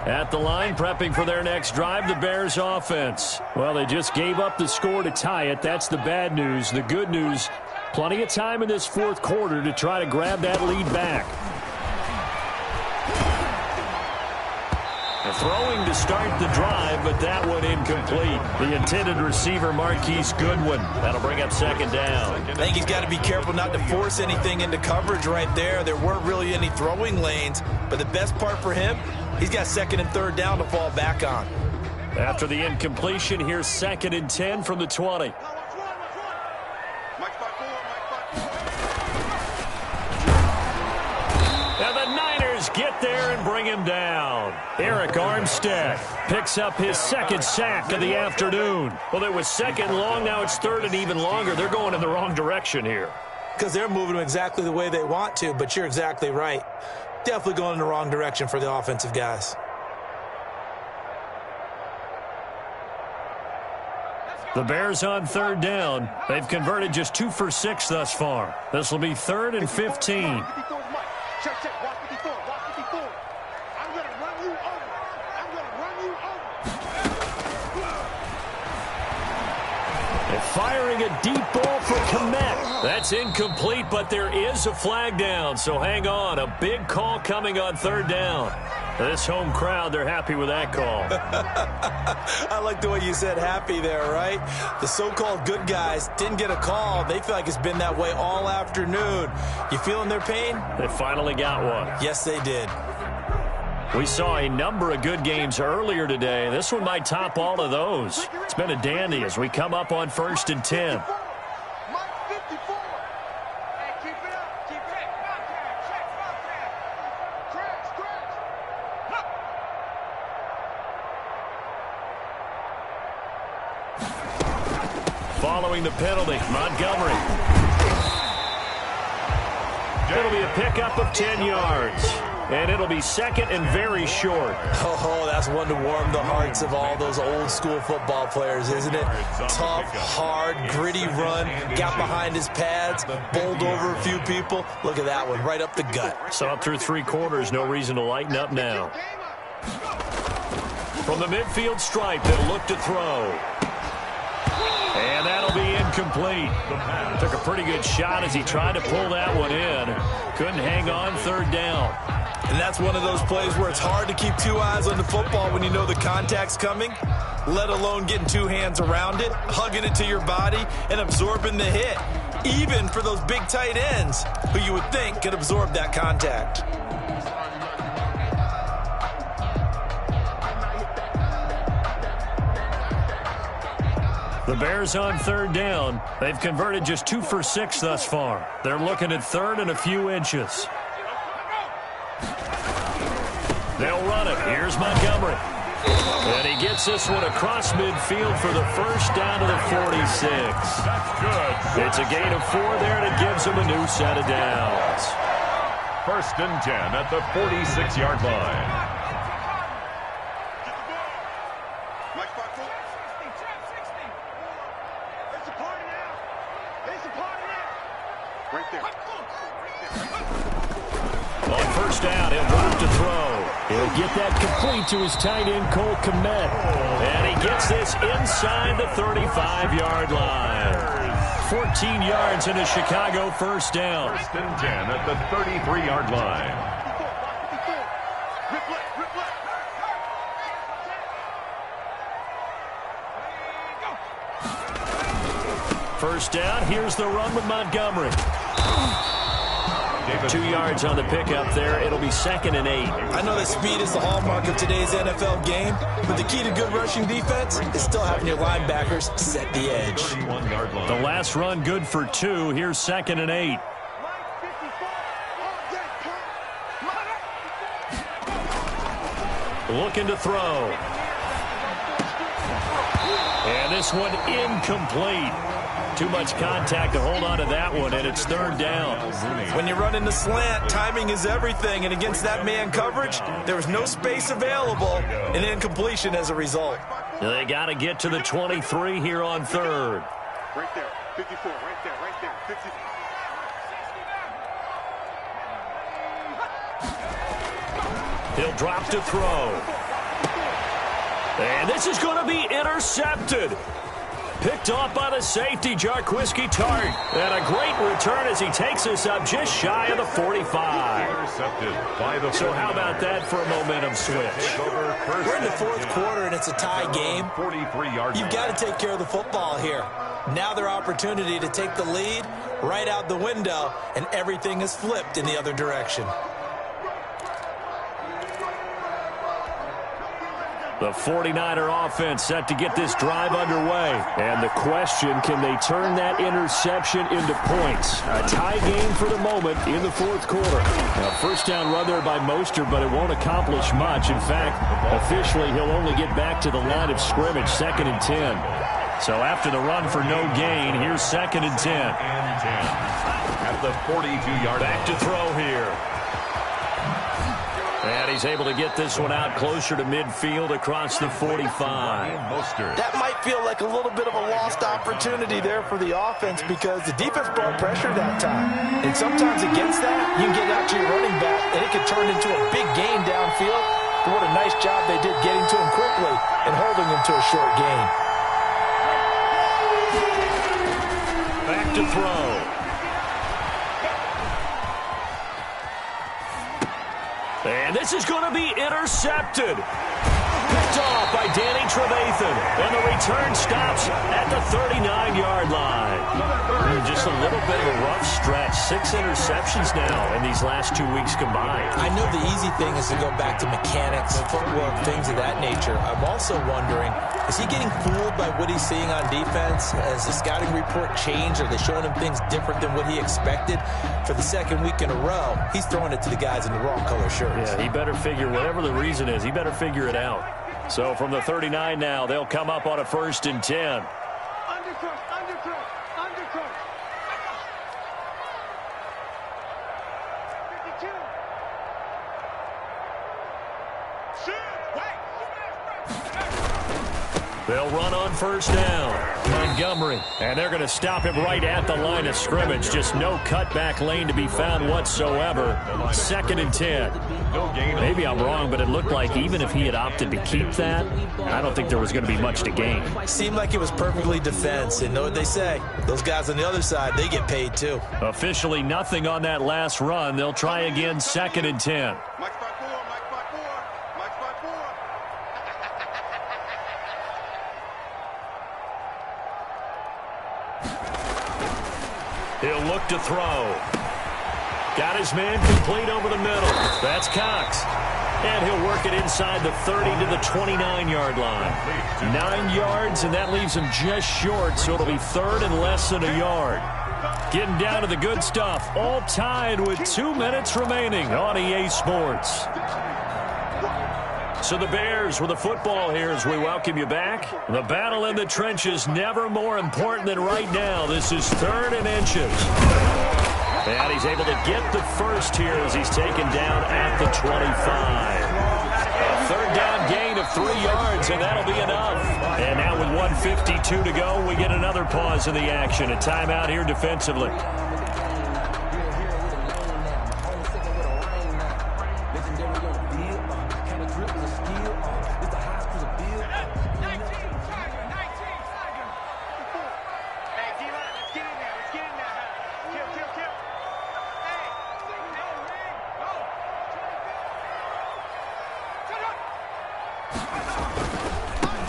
At the line, prepping for their next drive, the Bears offense. Well, they just gave up the score to tie it. That's the bad news. The good news, plenty of time in this 4th quarter to try to grab that lead back. Throwing to start the drive, but that one incomplete. The intended receiver, Marquise Goodwin. That'll bring up 2nd down. I think he's got to be careful not to force anything into coverage right there. There weren't really any throwing lanes, but the best part for him, he's got 2nd and 3rd down to fall back on. After the incompletion, here's 2nd and 10 from the 20. And the Niners get there and bring him down. Eric Armstead picks up his 2nd sack of the afternoon. Well, it was 2nd long, now it's 3rd and even longer. They're going in the wrong direction here. Because they're moving them exactly the way they want to, but you're exactly right. Definitely going in the wrong direction for the offensive guys. The Bears on 3rd down. They've converted just 2 for 6 thus far. This will be 3rd and 15. Firing a deep ball for Kmet. That's incomplete, but there is a flag down, so hang on. A big call coming on 3rd down. This home crowd, they're happy with that call. I like the way you said happy there, right? The so-called good guys didn't get a call. They feel like it's been that way all afternoon. You feeling their pain? They finally got one. Yes, they did. We saw a number of good games earlier today. This one might top all of those. It's been a dandy as we come up on 1st and 10. Following the penalty, Montgomery. It'll be a pickup of 10 yards. And it'll be second and very short. Oh, that's one to warm the hearts of all those old-school football players, isn't it? Tough, hard, gritty run. Got behind his pads, bowled over a few people. Look at that one, right up the gut. So up through 3 quarters, no reason to lighten up now. From the midfield stripe, they'll look to throw. And that'll be incomplete. Took a pretty good shot as he tried to pull that one in. Couldn't hang on 3rd down. And that's one of those plays where it's hard to keep 2 eyes on the football when you know the contact's coming, let alone getting 2 hands around it, hugging it to your body, and absorbing the hit, even for those big tight ends who you would think could absorb that contact. The Bears on 3rd down. They've converted just 2 for 6 thus far. They're looking at 3rd and a few inches. They'll run it. Here's Montgomery. And he gets this one across midfield for the first down to the 46. That's good. It's a gain of 4 there, and it gives him a new set of downs. 1st and 10 at the 46-yard line. On 1st down, he'll drop to throw. He'll get that complete to his tight end, Cole Kmet. And he gets this inside the 35-yard line. 14 yards in a Chicago 1st down. 1st and 10 at the 33-yard line. First down, here's the run with Montgomery. 2 yards on the pickup there. It'll be 2nd and 8. I know that speed is the hallmark of today's NFL game, but the key to good rushing defense is still having your linebackers set the edge. The last run good for 2. Here's 2nd and 8. Looking to throw. And this one incomplete. Too much contact to hold on to that one, and it's 3rd down. When you run in the slant, timing is everything, and against that man coverage, there was no space available, and incompletion as a result. They got to get to the 23 here on 3rd. Right there, 54, right there, 50. He'll drop to throw. And this is going to be intercepted. Picked off by the safety, Jarquiski Tart. And a great return as he takes us up just shy of the 45. Intercepted by the So how about that for a momentum switch? We're in the 4th quarter, and it's a tie game. 43-yard. You've got to take care of the football here. Now their opportunity to take the lead right out the window, and everything is flipped in the other direction. The 49er offense set to get this drive underway. And the question, can they turn that interception into points? A tie game for the moment in the 4th quarter. A 1st down run there by Mostert, but it won't accomplish much. In fact, officially, he'll only get back to the line of scrimmage, 2nd and 10. So after the run for no gain, here's 2nd and 10. At the 42-yard line. Back to throw here. And he's able to get this one out closer to midfield across the 45. That might feel like a little bit of a lost opportunity there for the offense because the defense brought pressure that time. And sometimes against that, you can get out to your running back, and it can turn into a big gain downfield. But what a nice job they did getting to him quickly and holding him to a short gain. Back to throw. And this is going to be intercepted. Picked off by Danny Trevathan. And the return stops at the 39-yard line. Just a little bit of a rough stretch. 6 interceptions now in these last 2 weeks combined. I know the easy thing is to go back to mechanics, footwork, things of that nature. I'm also wondering, is he getting fooled by what he's seeing on defense? Has the scouting report changed? Are they showing him things different than what he expected? For the second week in a row, he's throwing it to the guys in the wrong color shirts. Yeah, he better figure, whatever the reason is, he better figure it out. So from the 39 now, they'll come up on a 1st and 10. They'll run on 1st down. Montgomery. And they're going to stop him right at the line of scrimmage. Just no cutback lane to be found whatsoever. 2nd and 10. Maybe I'm wrong, but it looked like even if he had opted to keep that, I don't think there was going to be much to gain. Seemed like it was perfectly defense. And know what they say? Those guys on the other side, they get paid too. Officially nothing on that last run. They'll try again 2nd and 10. He'll look to throw. Got his man complete over the middle. That's Cox. And he'll work it inside the 30 to the 29-yard line. 9 yards, and that leaves him just short, so it'll be 3rd and less than a yard. Getting down to the good stuff. All tied with 2 minutes remaining on EA Sports. So the Bears with the football here as we welcome you back. The battle in the trenches never more important than right now. This is 3rd and inches. And he's able to get the first here as he's taken down at the 25. A 3rd down gain of 3 yards, and that'll be enough. And now with 1:52 to go, we get another pause in the action. A timeout here defensively.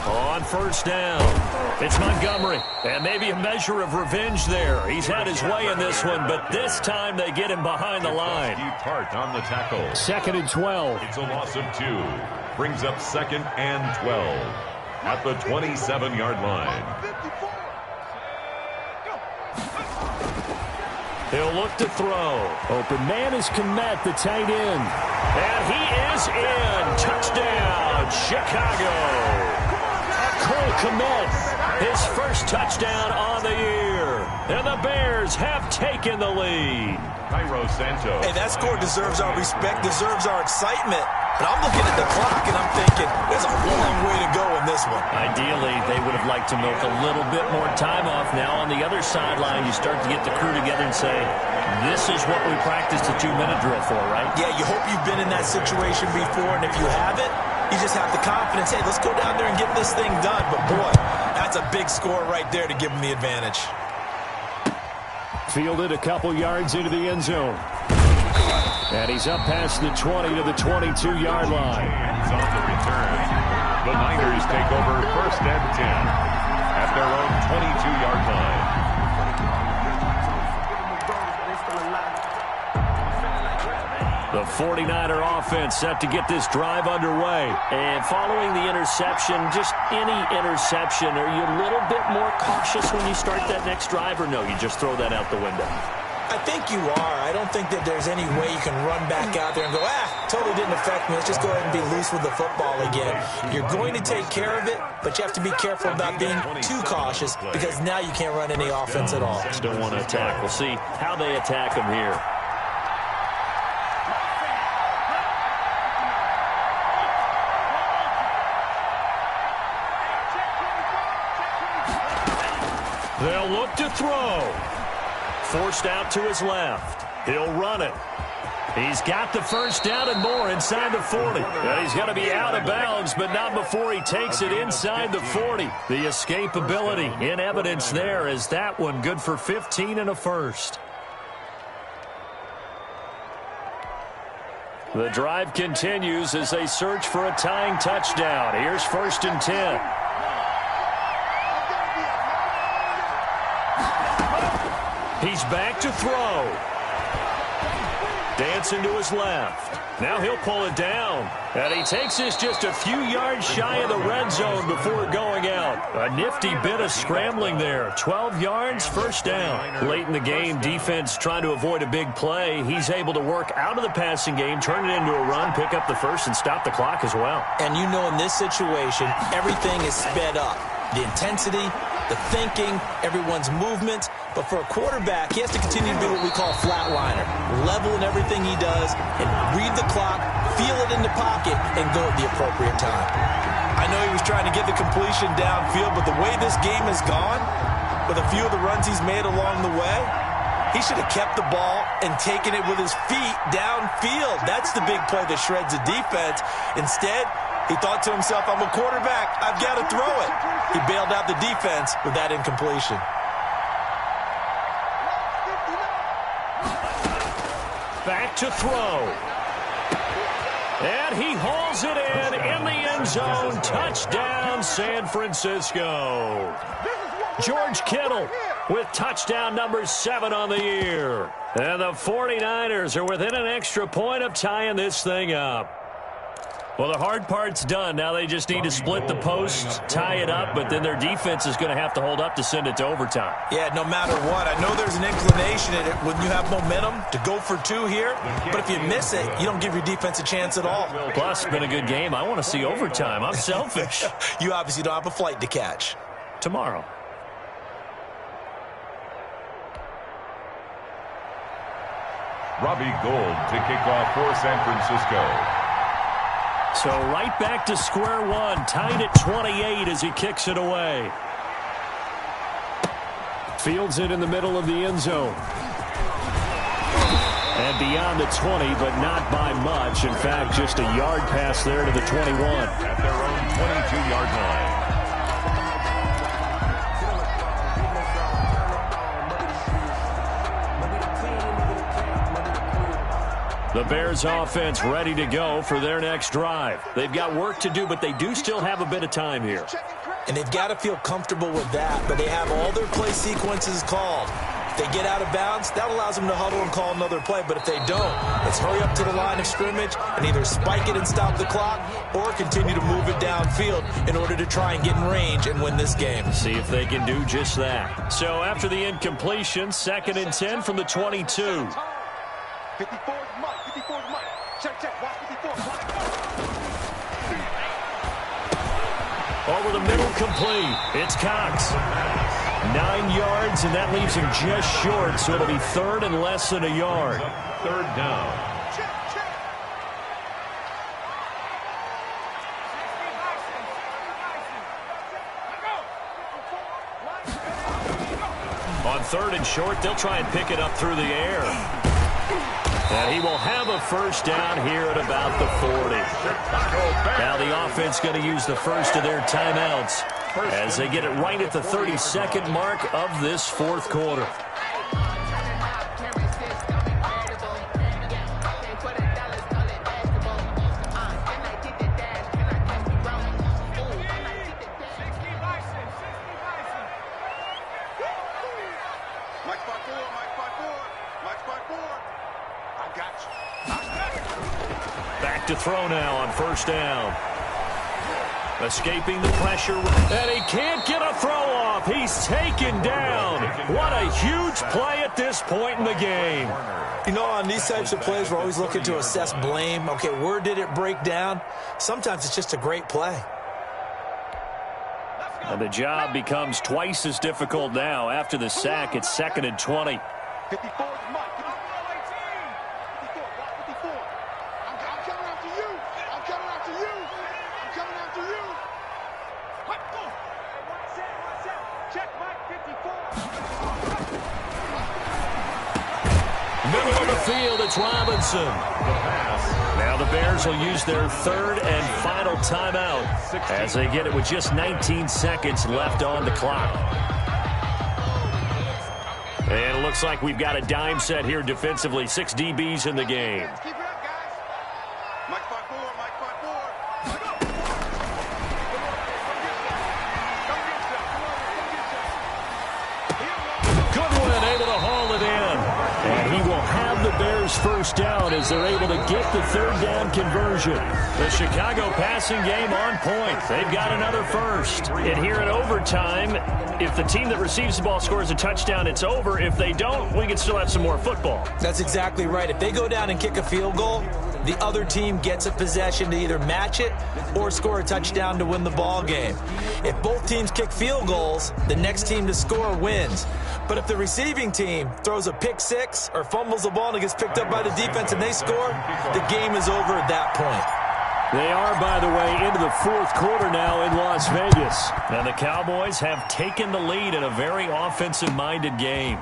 On 1st down, it's Montgomery, and maybe a measure of revenge there. He's had his way in this one, but this time they get him behind the line. Part on the tackle. 2nd and 12. It's a loss of 2. Brings up 2nd and 12 at the 27-yard line. He'll look to throw. Open man is Kmet, the tight end. And he is in. Touchdown, Chicago. Cole Kmet, his first touchdown on the year. And the Bears have taken the lead. Hey, that score deserves our respect, deserves our excitement. But I'm looking at the clock, and I'm thinking, there's a long way to go in this one. Ideally, they would have liked to milk a little bit more time off. Now, on the other sideline, you start to get the crew together and say, this is what we practiced a 2-minute drill for, right? Yeah, you hope you've been in that situation before, and if you haven't, you just have the confidence, hey, let's go down there and get this thing done. But, boy, that's a big score right there to give them the advantage. Fielded a couple yards into the end zone. And he's up past the 20 to the 22-yard line. Hands on the return. The Niners take over 1st and 10 at their own 22-yard line. The 49er offense set to get this drive underway. And following the interception, just any interception, are you a little bit more cautious when you start that next drive, or no, you just throw that out the window? I think you are. I don't think that there's any way you can run back out there and go, totally didn't affect me. Let's just go ahead and be loose with the football again. You're going to take care of it, but you have to be careful about being too cautious because now you can't run any offense at all. Just don't want to attack. We'll see how they attack them here. They'll look to throw. Forced out to his left. He'll run it. He's got the first down and more inside the 40. And he's going to be out of bounds, but not before he takes it inside the 40. The escapability in evidence there is that one good for 15 and a first. The drive continues as they search for a tying touchdown. Here's 1st and 10. He's back to throw. Dancing to his left. Now he'll pull it down. And he takes this just a few yards shy of the red zone before going out. A nifty bit of scrambling there. 12 yards, first down. Late in the game, defense trying to avoid a big play. He's able to work out of the passing game, turn it into a run, pick up the first, and stop the clock as well. And you know in this situation, everything is sped up. The intensity, the thinking, everyone's movement. But for a quarterback, he has to continue to be what we call a flatliner. Level in everything he does and read the clock, feel it in the pocket, and go at the appropriate time. I know he was trying to get the completion downfield, but the way this game has gone, with a few of the runs he's made along the way, he should have kept the ball and taken it with his feet downfield. That's the big play that shreds the defense. Instead, he thought to himself, I'm a quarterback. I've got to throw it. He bailed out the defense with that incompletion. Back to throw. And he hauls it in the end zone. Touchdown, San Francisco. George Kittle with touchdown number 7 on the year. And the 49ers are within an extra point of tying this thing up. Well, the hard part's done. Now they just need to split the post, tie it up, but then their defense is going to have to hold up to send it to overtime. Yeah, no matter what. I know there's an inclination in it when you have momentum to go for 2 here, but if you miss it, you don't give your defense a chance at all. Plus, it's been a good game. I want to see overtime. I'm selfish. You obviously don't have a flight to catch. Tomorrow. Robbie Gould to kick off for San Francisco. So right back to square one, tied at 28 as he kicks it away. Fields it in the middle of the end zone. And beyond the 20, but not by much. In fact, just a yard pass there to the 21. At their own 22-yard line. The Bears offense ready to go for their next drive. They've got work to do, but they do still have a bit of time here. And they've got to feel comfortable with that, but they have all their play sequences called. If they get out of bounds, that allows them to huddle and call another play. But if they don't, let's hurry up to the line of scrimmage and either spike it and stop the clock or continue to move it downfield in order to try and get in range and win this game. See if they can do just that. So after the incompletion, 2nd and 10 from the 22. 54 Mike. 54 Mike. Check. Watch 54. Over the middle, complete. It's Cox. 9 yards, and that leaves him just short, so it'll be 3rd and less than a yard. 3rd down. On 3rd and short, they'll try and pick it up through the air. And he will have a first down here at about the 40. Now the offense going to use the first of their timeouts as they get it right at the 32nd mark of this 4th quarter. Back to throw now on 1st down. Escaping the pressure, and he can't get a throw off. He's taken down. What a huge play at this point in the game. You know, on these types of plays, we're always looking to assess blame. Okay, where did it break down? Sometimes it's just a great play. And the job becomes twice as difficult now. After the sack, it's 2nd and 20. 54 Mike. 54. Watch 54. I'm coming after you. I'm coming after you. I'm coming after you. Check Mike 54. Middle of the field, it's Robinson. Now the Bears will use their 3rd and final timeout as they get it with just 19 seconds left on the clock. And it looks like we've got a dime set here defensively. 6 DBs in the game. Keep it up, guys. Mike 54. Goodwin able to haul it Bears first down as they're able to get the third down conversion. The Chicago passing game on point. They've got another first. And here in overtime, if the team that receives the ball scores a touchdown, it's over. If they don't, we can still have some more football. That's exactly right. If they go down and kick a field goal, the other team gets a possession to either match it or score a touchdown to win the ball game. If both teams kick field goals, the next team to score wins. But if the receiving team throws a pick six or fumbles the ball and it gets picked up by the defense and they score, the game is over at that point. They are, by the way, into the fourth quarter now in Las Vegas. And the Cowboys have taken the lead in a very offensive-minded game.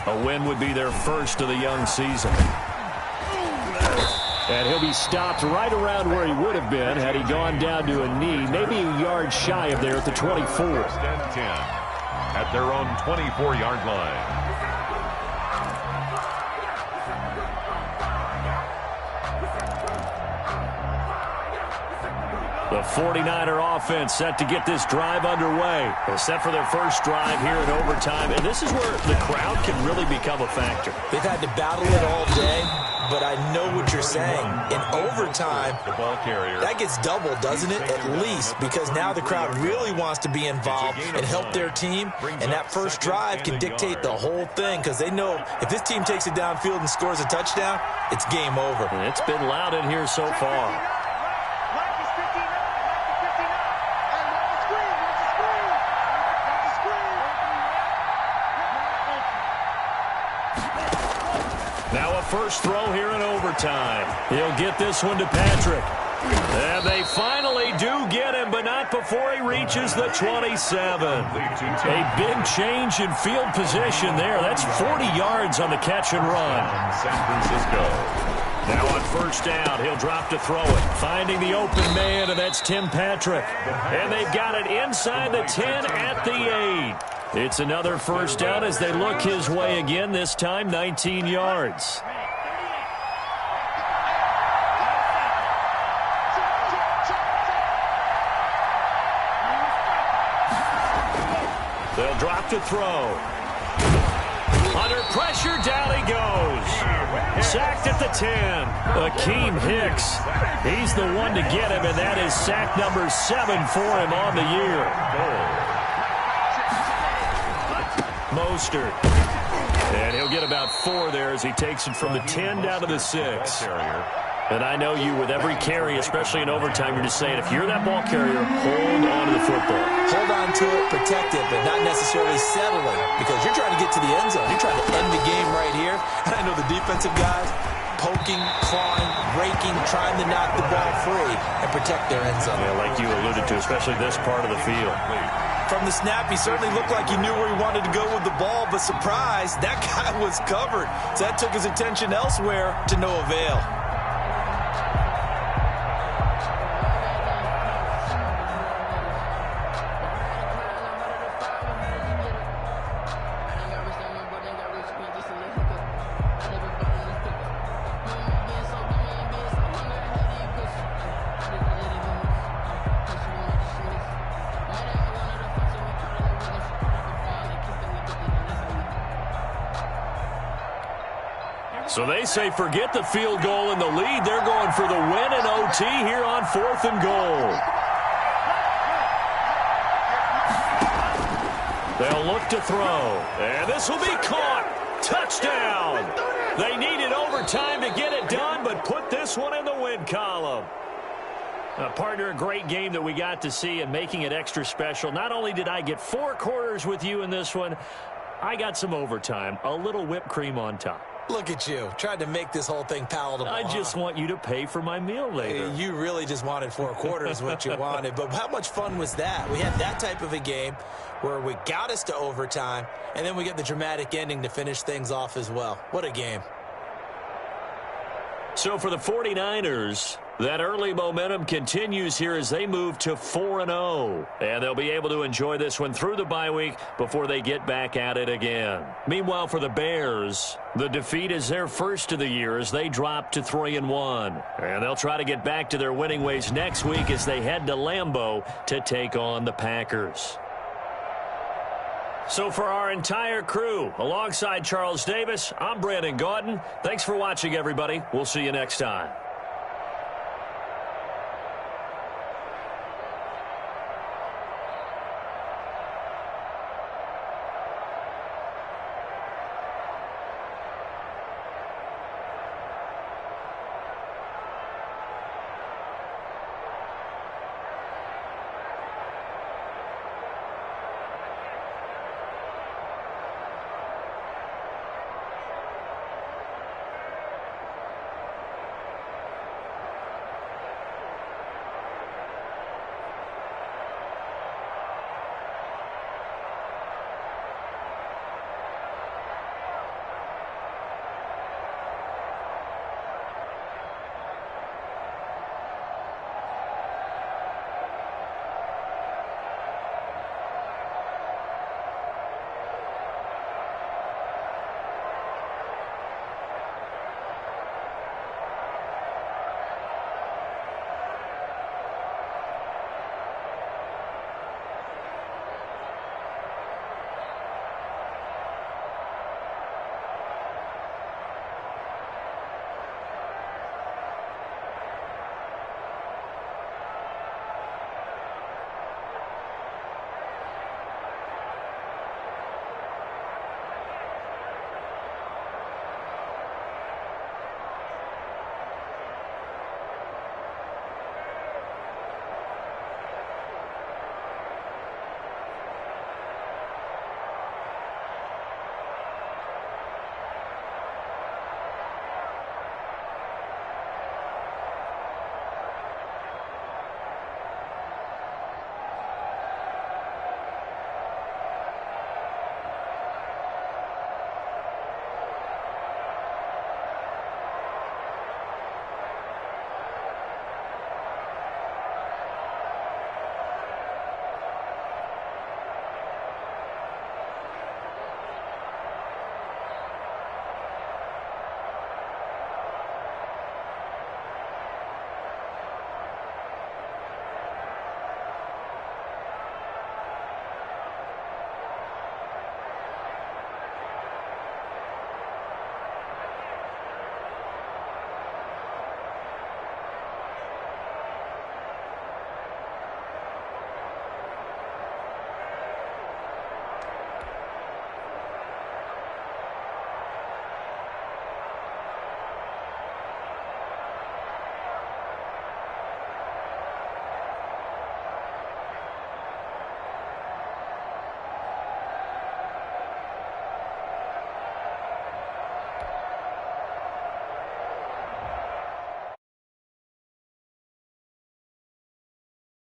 A win would be their first of the young season. And he'll be stopped right around where he would have been had he gone down to a knee, maybe a yard shy of there at the 24. First and 10 at their own 24-yard line. The 49er offense set to get this drive underway. They're set for their first drive here in overtime. And this is where the crowd can really become a factor. They've had to battle it all day, but I know what you're saying. In overtime, The ball carrier. that gets doubled, doesn't it? At least, because now the crowd really wants to be involved and help their team. And that first drive can dictate the whole thing because they know if this team takes it downfield and scores a touchdown, it's game over. And it's been loud in here so far. Now a first throw here in overtime. He'll get this one to Patrick. And they finally do get him, but not before he reaches the 27. A big change in field position there. That's 40 yards on the catch and run. San Francisco. Now on first down, he'll drop to throw it. Finding the open man, and that's Tim Patrick. And they've got it inside the 10 at the 8. It's another first down as they look his way again, this time 19 yards. They'll drop to throw. Under pressure, down he goes. Sacked at the 10. Akeem Hicks. He's the one to get him, and that is sack number 7 for him on the year. Mostert. And he'll get about 4 there as he takes it from the 10 down to the 6. And I know you, with every carry, especially in overtime, you're just saying, if you're that ball carrier, hold on to the football. Hold on to it, protect it, but not necessarily settle it because you're trying to get to the end zone. You're trying to end the game right here. And I know the defensive guys poking, clawing, raking, trying to knock the ball free and protect their end zone. Yeah, like you alluded to, especially this part of the field. From the snap, he certainly looked like he knew where he wanted to go with the ball, but surprise, that guy was covered. So that took his attention elsewhere to no avail. So they say forget the field goal and the lead. They're going for the win in OT here on 4th and goal. They'll look to throw. And this will be caught. Touchdown. They needed overtime to get it done, but put this one in the win column. Partner, a great game that we got to see and making it extra special. Not only did I get 4 quarters with you in this one, I got some overtime, a little whipped cream on top. Look at you, tried to make this whole thing palatable. I just want you to pay for my meal later. You really just wanted 4 quarters, what you wanted. But how much fun was that? We had that type of a game where we got us to overtime, and then we get the dramatic ending to finish things off as well. What a game. So for the 49ers, that early momentum continues here as they move to 4-0. And they'll be able to enjoy this one through the bye week before they get back at it again. Meanwhile, for the Bears, the defeat is their first of the year as they drop to 3-1. And they'll try to get back to their winning ways next week as they head to Lambeau to take on the Packers. So for our entire crew, alongside Charles Davis, I'm Brandon Gaudin. Thanks for watching, everybody. We'll see you next time.